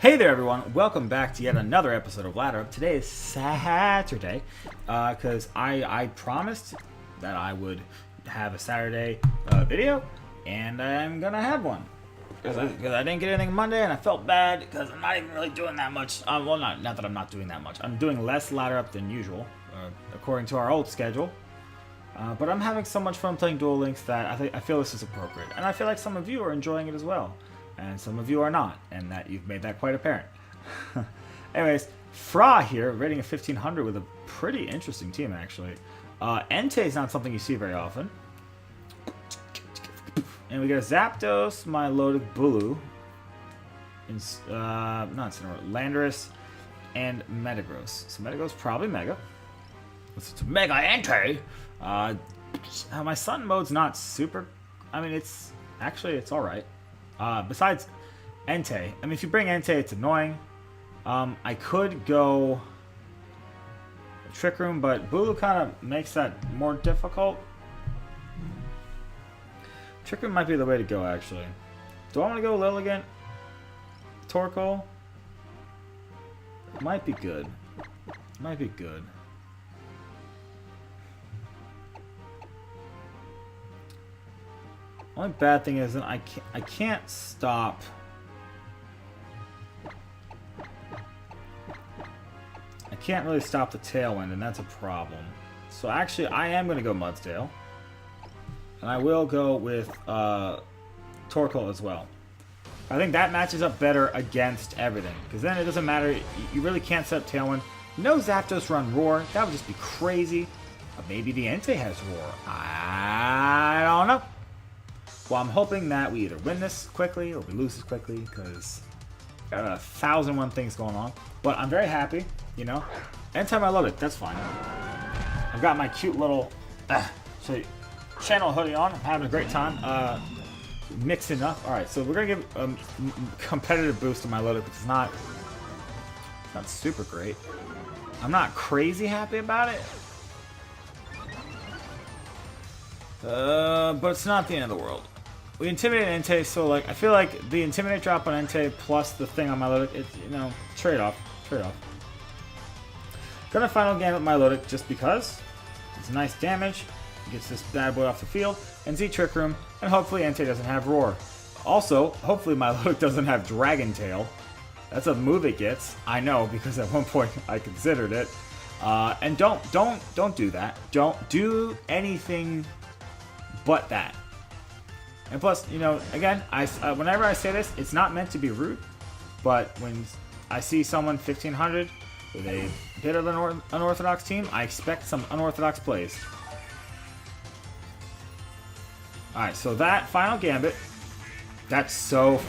Hey there everyone, welcome back to yet another episode of Ladder Up. Today is Saturday, because I promised that I would have a Saturday video, and I'm gonna have one. Because I didn't get anything Monday, and I felt bad, because I'm not even really doing that much. Well, not that I'm not doing that much. I'm doing less Ladder Up than usual, according to our old schedule. But I'm having so much fun playing Duel Links that I feel this is appropriate. And I feel like some of you are enjoying it as well. And some of you are not, and that you've made that quite apparent. Anyways, Fra here, rating of 1500 with a pretty interesting team, actually. Entei is not something you see very often. And we got Zapdos, Milotic, Bulu, Landorus, and Metagross. So Metagross probably Mega. It's Mega Entei. My Sun mode's not super. I mean, it's alright. Besides Entei, I mean, if you bring Entei, it's annoying. I could go Trick Room, but Bulu kind of makes that more difficult. Trick Room might be the way to go, actually. Do I want to go Lilligant? Torkoal? Might be good. Might be good. Only bad thing is that I can't stop. I can't really stop the Tailwind, and that's a problem. So actually, I am going to go MUDSDALE. And I will go with Torkoal as well. I think that matches up better against everything. Because then it doesn't matter. You really can't set up Tailwind. No Zapdos run Roar. That would just be crazy. But maybe the Entei has Roar. I don't know. Well, I'm hoping that we either win this quickly or we lose this quickly, because got 1,001 things going on. But I'm very happy, you know. Anytime I load it, that's fine. I've got my cute little channel hoodie on. I'm having a great time mixing up. All right, so we're gonna give a competitive boost to my loader, which is not super great. I'm not crazy happy about it. But it's not the end of the world. We intimidate Entei, so like I feel like the intimidate drop on Entei plus the thing on Milotic, it's, you know, trade off. Gonna final game with Milotic just because it's nice damage. Gets this bad boy off the field, and Z Trick Room, and hopefully Entei doesn't have Roar. Also, hopefully Milotic doesn't have Dragon Tail. That's a move it gets. I know, because at one point I considered it. And don't do that. Don't do anything but that. And plus, you know, again, whenever I say this, it's not meant to be rude, but when I see someone 1500 with a bit of an unorthodox team, I expect some unorthodox plays. Alright, so that Final Gambit, that's so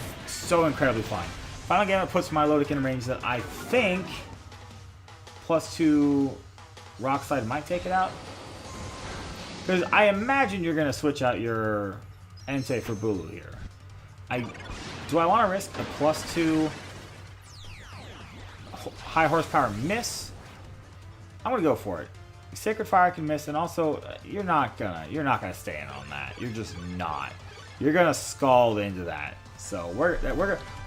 incredibly fine. Final Gambit puts Milotic in a range that I think +2 Rock Slide might take it out. Because I imagine you're going to switch out your Entei for Bulu here. Do I want to risk a +2 high horsepower miss? I'm going to go for it. Sacred Fire can miss, and also you're not gonna stay in on that. You're just not. You're gonna scald into that. So we're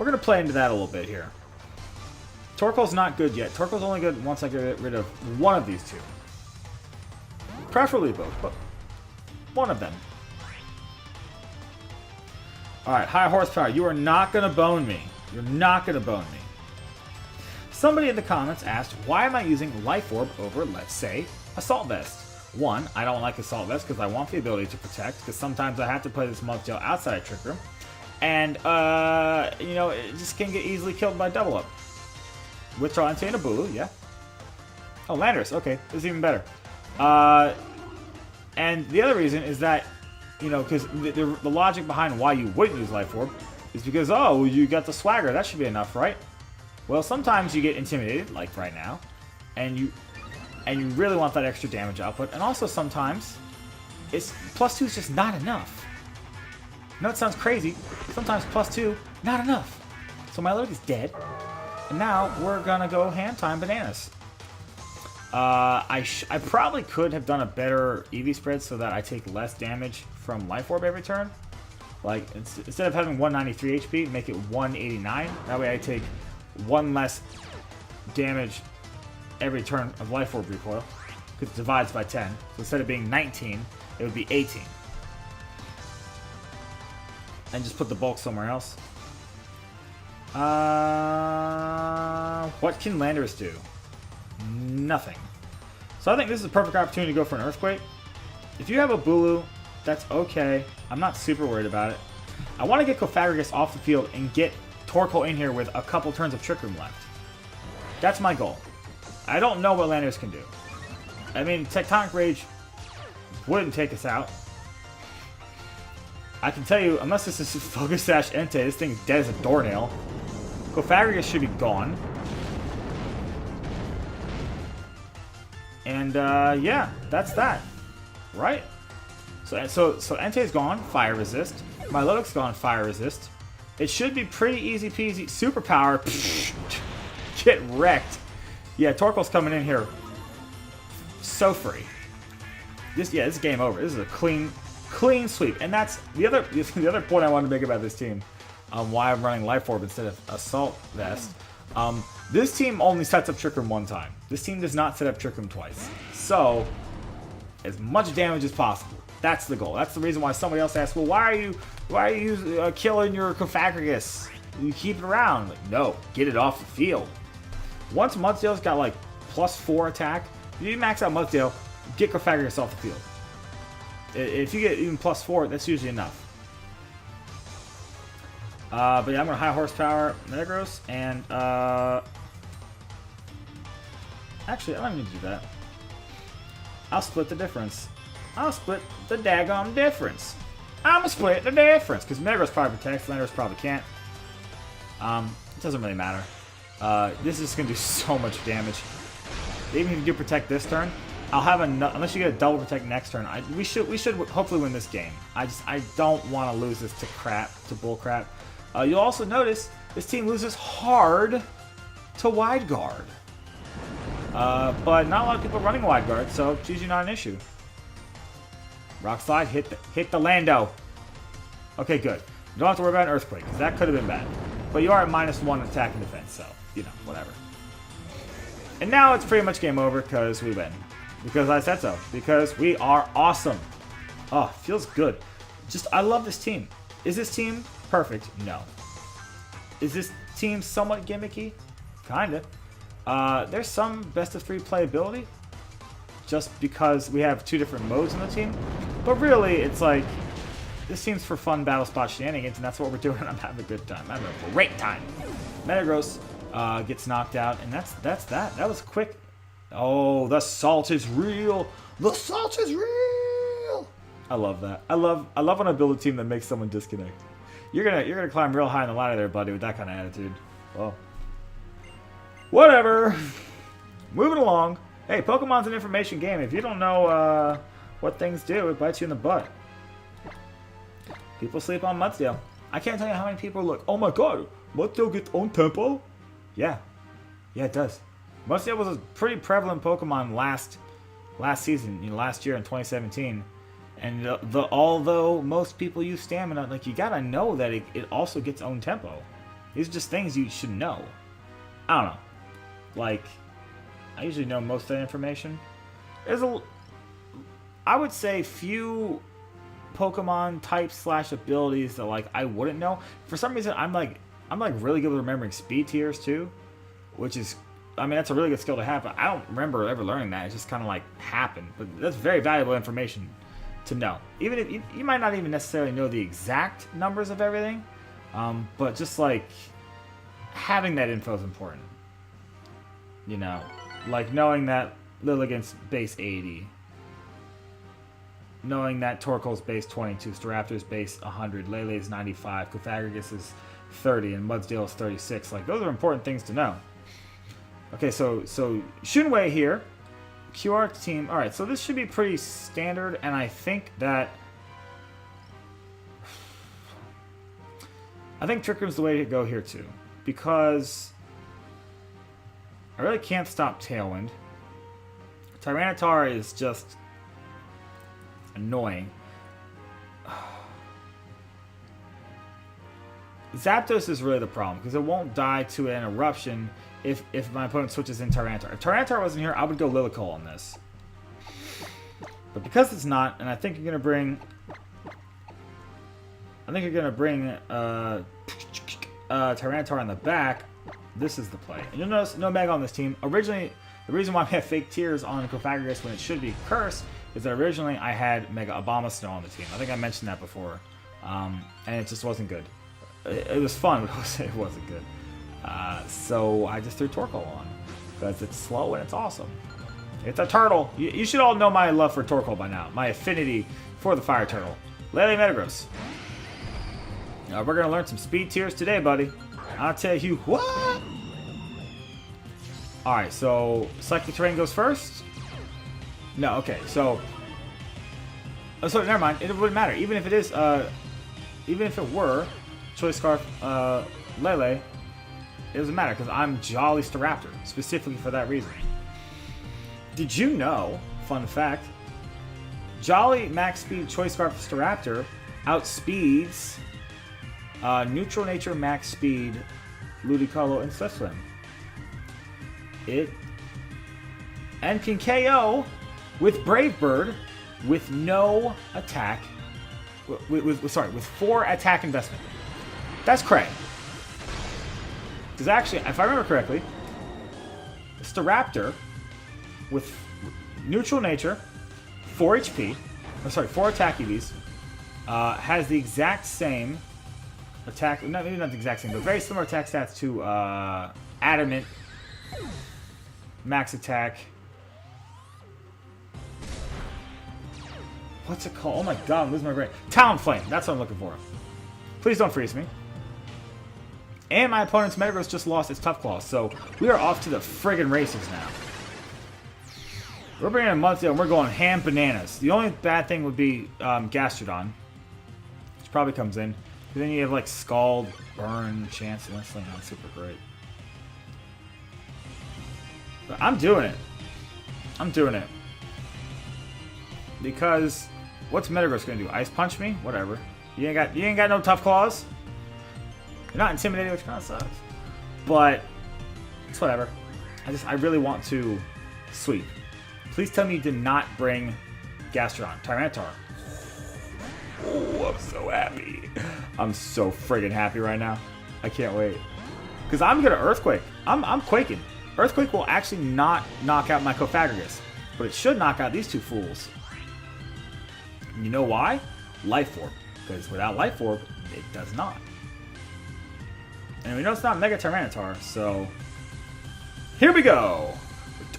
gonna play into that a little bit here. Torkoal's not good yet. Torkoal's only good once I get rid of one of these two. Preferably both, but one of them. Alright, high horsepower. You are not gonna bone me. You're not gonna bone me. Somebody in the comments asked, why am I using Life Orb over, let's say, Assault Vest? One, I don't like Assault Vest because I want the ability to protect, because sometimes I have to play this MUDSDALE outside of Trick Room. And, you know, it just can get easily killed by double up. Withdraw Entei and a Bulu, yeah. Oh, Landorus, okay, this is even better. And the other reason is that, you know, because the logic behind why you wouldn't use Life Orb is because, oh, you got the swagger, that should be enough, right? Well, sometimes you get intimidated, like right now, and you really want that extra damage output, and also sometimes it's +2 is just not enough. I know it sounds crazy. Sometimes +2, not enough. So Milotic is dead, and now we're gonna go hand time bananas. I probably could have done a better EV spread so that I take less damage from Life Orb every turn. Like, instead of having 193 HP, make it 189. That way I take 1 less damage every turn of Life Orb recoil, because it divides by 10. So instead of being 19, it would be 18. And just put the bulk somewhere else. What can Landorus do? Nothing. So I think this is a perfect opportunity to go for an Earthquake. If you have a Bulu, that's okay. I'm not super worried about it. I want to get Cofagrigus off the field and get Torkoal in here with a couple turns of Trick Room left. That's my goal. I don't know what Landorus can do. I mean, Tectonic Rage wouldn't take us out. I can tell you, unless this is Focus Sash Entei, this thing is dead as a doornail. Cofagrigus should be gone. And, yeah, that's that. Right? So Entei's gone, Fire Resist. Milotic's gone, Fire Resist. It should be pretty easy peasy. Superpower. Get wrecked. Yeah, Torkoal's coming in here so free. This is game over. This is a clean sweep. And that's the other point I wanted to make about this team. Why I'm running Life Orb instead of Assault Vest. This team only sets up Trick Room 1 time. This team does not set up Trick Room twice. So, as much damage as possible. That's the goal. That's the reason why somebody else asked, well, why are you killing your Cofagrigus? You keep it around. Like, no, get it off the field. Once MUDSDALE's got like +4 attack, if you max out MUDSDALE, get Cofagrigus off the field. If you get even +4, that's usually enough. But yeah, I'm going to high horsepower Metagross, and actually, I don't need to do that. I'll split the difference. I'll split the daggone difference. I'm going to split the difference, because Metagross probably protects, Landorus probably can't. It doesn't really matter. This is going to do so much damage. Even if you do protect this turn, I'll have enough. Unless you get a double protect next turn, we should hopefully win this game. I don't want to lose this to bull crap. You'll also notice this team loses hard to Wide Guard. But not a lot of people are running Wide Guard, so it's usually not an issue. Rock Slide, hit the Lando. Okay, good. You don't have to worry about an Earthquake, because that could have been bad. But you are at -1 attack and defense, so, you know, whatever. And now it's pretty much game over, because we win. Because I said so. Because we are awesome. Oh, feels good. I love this team. Is this team perfect? No. Is this team somewhat gimmicky? Kinda. There's some best-of-3 playability. Just because we have 2 different modes in the team. But really, it's like, this team's for fun battle spot shenanigans, and that's what we're doing. I'm having a good time. I'm having a great time. Metagross gets knocked out, and that's that. That was quick. Oh, the salt is real. The salt is real. I love that. I love when I build a team that makes someone disconnect. You're gonna climb real high in the ladder there, buddy, with that kind of attitude. Well, whatever. Moving along. Hey, Pokemon's an information game. If you don't know what things do, it bites you in the butt. People sleep on MUDSDALE. I can't tell you how many people are like, oh my god, MUDSDALE gets own tempo? Yeah. Yeah, it does. MUDSDALE was a pretty prevalent Pokemon last season, last year in 2017. And although most people use Stamina, like, you gotta know that it also gets own tempo. These are just things you should know. I don't know. Like, I usually know most of that information. I would say few Pokemon types / abilities that, like, I wouldn't know. For some reason, I'm like really good with remembering speed tiers too, which is, I mean, that's a really good skill to have. But I don't remember ever learning that. It just kind of like happened. But that's very valuable information to know. Even if you might not even necessarily know the exact numbers of everything, but just like having that info is important. You know, like knowing that Lilligant's base 80. Knowing that Torkoal's base 22, Staraptor's base 100, Lele's 95, Cofagrigus is 30, and MUDSDALE is 36. Like, those are important things to know. Okay, so Shunwei here. QR team. Alright, so this should be pretty standard, and I think that... I think Trick Room's the way to go here, too. Because I really can't stop Tailwind. Tyranitar is just annoying. Zapdos is really the problem, because it won't die to an eruption if my opponent switches in Tyranitar. If Tyranitar wasn't here, I would go Lilycole on this. But because it's not, and I think you're going to bring... Tyranitar on the back, this is the play. And you'll notice no Mega on this team. Originally, the reason why we have fake tears on Cofagrigus when it should be Curse is that originally I had Mega Abomasnow on the team. I think I mentioned that before. And it just wasn't good. It was fun, but it wasn't good. So I just threw Torkoal on. Because it's slow and it's awesome. It's a turtle. You should all know my love for Torkoal by now. My affinity for the fire turtle. Lele Metagross. We're going to learn some speed tiers today, buddy. I'll tell you what. Alright, so Psychic Terrain goes first? No, okay, so... Oh, so never mind. It wouldn't matter. Even if it is, even if it were Choice Scarf Lele, it doesn't matter because I'm Jolly Staraptor, specifically for that reason. Did you know, fun fact, Jolly Max Speed Choice Scarf Staraptor outspeeds Neutral Nature Max Speed Ludicolo and Swiftwing. And can KO with Brave Bird with no attack. With 4 attack investment. That's cray. Because actually, if I remember correctly, Staraptor with Neutral Nature, 4 HP, 4 attack EVs, has the exact same attack, maybe not the exact same, but very similar attack stats to Adamant, Max Attack. What's it called? Oh my god, I'm losing my brain. Talonflame, that's what I'm looking for. Please don't freeze me. And my opponent's Metagross just lost its Tough Claw, so we are off to the friggin' races now. We're bringing in MUDSDALE and we're going ham bananas. The only bad thing would be Gastrodon, which probably comes in. But then you have like Scald, Burn, Chance, and that's like not super great. But I'm doing it. I'm doing it. Because what's Metagross gonna do? Ice Punch me? Whatever. You ain't got no Tough Claws. You're not intimidating, which kind of sucks. But it's whatever. I really want to sweep. Please tell me you did not bring Gastrodon. Tyranitar. Oh, I'm so happy. I'm so friggin' happy right now. I can't wait. Because I'm gonna Earthquake. I'm quaking. Earthquake will actually not knock out my Cofagrigus. But it should knock out these two fools. And you know why? Life Orb. Because without Life Orb, it does not. And we know it's not Mega Tyranitar, so... Here we go!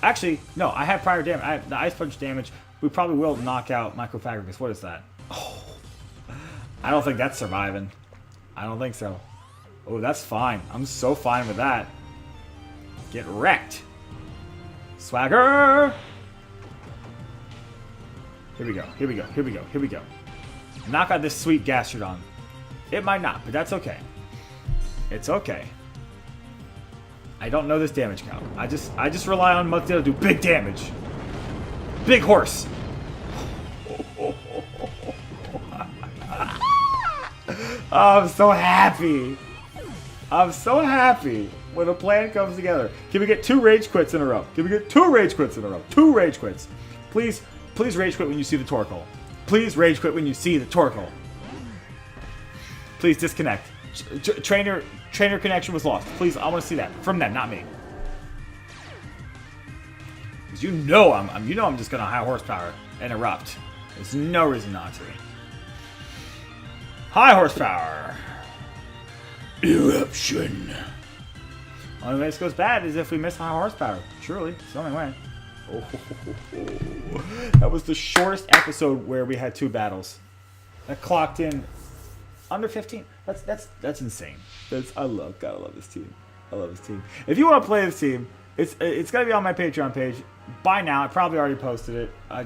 Actually, no, I have prior damage. I have the Ice Punch damage. We probably will knock out my Cofagrigus. What is that? Oh, I don't think that's surviving. I don't think so. Oh, that's fine. I'm so fine with that. Get wrecked. Swagger! Here we go. Here we go. Here we go. Here we go. Knock out this sweet Gastrodon. It might not, but that's okay. It's okay. I don't know this damage count. I just rely on MUDSDALE to do big damage. Big horse. Oh, I'm so happy. I'm so happy when a plan comes together. Can we get 2 rage quits in a row? Can we get 2 rage quits in a row? 2 rage quits. Please rage quit when you see the Torkoal. Please rage quit when you see the Torkoal. Please disconnect. Trainer connection was lost. Please, I want to see that from them, not me. Because you know I'm just gonna high horsepower and erupt. There's no reason not to. High horsepower. Eruption. Only way this goes bad is if we miss high horsepower. Surely, it's the only way. Oh, that was the shortest episode where we had 2 battles. That clocked in under 15. That's insane. I love this team. I love this team. If you want to play this team, it's gonna be on my Patreon page by now. I probably already posted it. I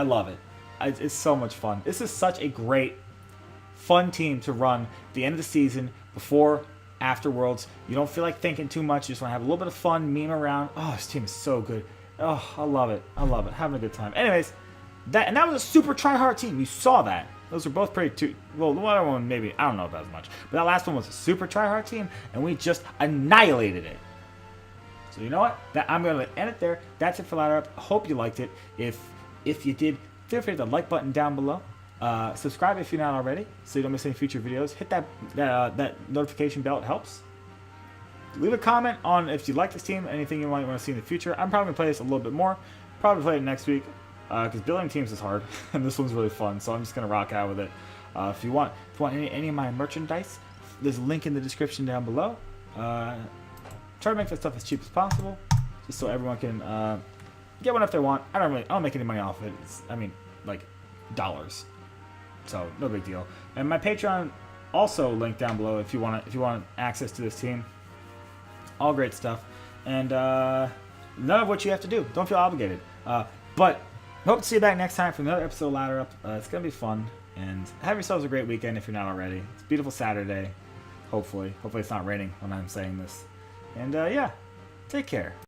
love it. It's so much fun. This is such a great, fun team to run at the end of the season, before, after Worlds. You don't feel like thinking too much. You just want to have a little bit of fun, meme around. Oh, this team is so good. Oh, I love it. I love it. Having a good time. Anyways, that was a super try-hard team. You saw that. Those were both pretty well, the other one maybe, I don't know about as much. But that last one was a super try-hard team, and we just annihilated it. So you know what? I'm going to end it there. That's it for Ladder Up. Hope you liked it. If you did, feel free to hit the like button down below. Subscribe if you're not already, so you don't miss any future videos. Hit that notification bell. It helps. Leave a comment on if you like this team, anything you might want to see in the future. I'm probably going to play this a little bit more. Probably play it next week, because building teams is hard, and this one's really fun, so I'm just going to rock out with it. If you want any of my merchandise, there's a link in the description down below. Try to make that stuff as cheap as possible, just so everyone can get one if they want. I don't make any money off of it. I mean, like, dollars. So no big deal. And my Patreon also linked down below if you want access to this team. All great stuff, and none of what you have to do. Don't feel obligated. But hope to see you back next time for another episode of Ladder Up. It's gonna be fun, and have yourselves a great weekend if you're not already. It's a beautiful Saturday. Hopefully it's not raining when I'm saying this. And yeah, take care.